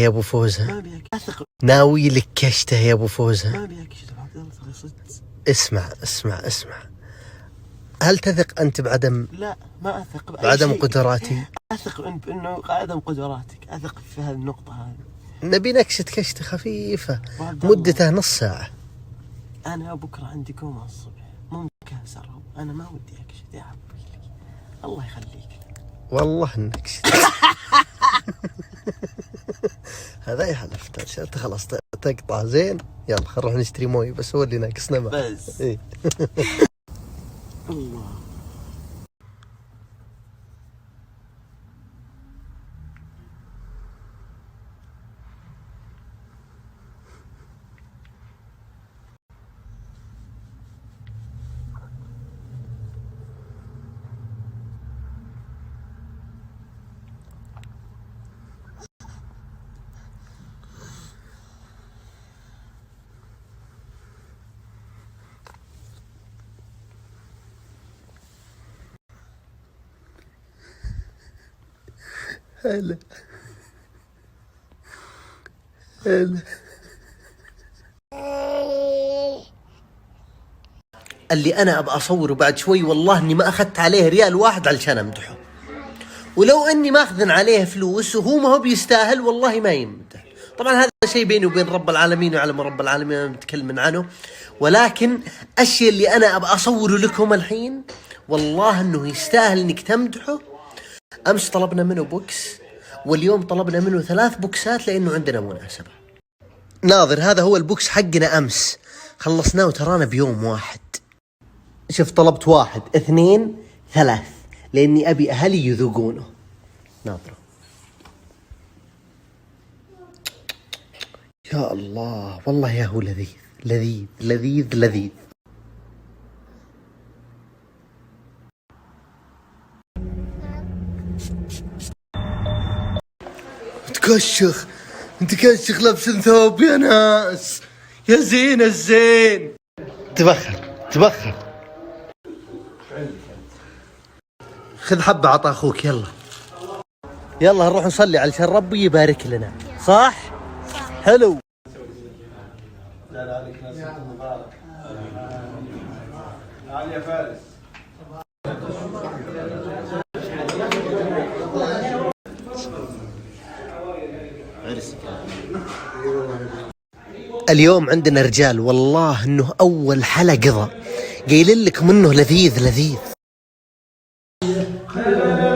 يا ابو فوزة. ما ابيك اثق. ناوي لك كشته يا ابو فوزة. ما ابيك صدق. اسمع. هل تثق انت بعدم؟ لا ما اثق بعدم قدراتي. اثق بانه عدم قدراتك، اثق في هذه النقطة هذه. نبي نكشة كشته خفيفة مدته نص ساعة. انا بكرة عندي كومة الصبح، ممكن اسرب. انا ما ودي اكشت يا حبي، الله يخليك. والله انك هذا يحلف. انت خلاص تقطع زين. يلا خل نروح نشتري مويه، بس هو اللي ناقصنا بس. إيه. الله. هلا اللي انا ابى اصوره بعد شوي، والله اني ما اخذت عليه ريال واحد علشان امدحه، ولو اني ماخذ عليه فلوس وهو ما هو بيستاهل والله ما يمدح. طبعا هذا شيء بيني وبين رب العالمين وعلم رب العالمين انا متكلم عنه، ولكن الشيء اللي انا ابى اصوره لكم الحين والله انه يستاهل انك تمدحه. امس طلبنا منه بوكس، واليوم طلبنا منه 3 بوكسات لانه عندنا مناسبة. ناظر هذا هو البوكس حقنا امس، خلصناه ترانا بيوم واحد. شوف طلبت 1 2 3 لاني ابي اهلي يذوقونه. ناظروا يا الله، والله يا هو لذيذ لذيذ لذيذ لذيذ. تكشخ لابس ثوب يا ناس، يا زين الزين. تبخر خذ حبة عطا اخوك. يلا نروح نصلي علشان ربي يبارك لنا. صح حلو. تعال يا فارس. اليوم عندنا رجال والله انه اول حلقة قايلين لك منه لذيذ لذيذ.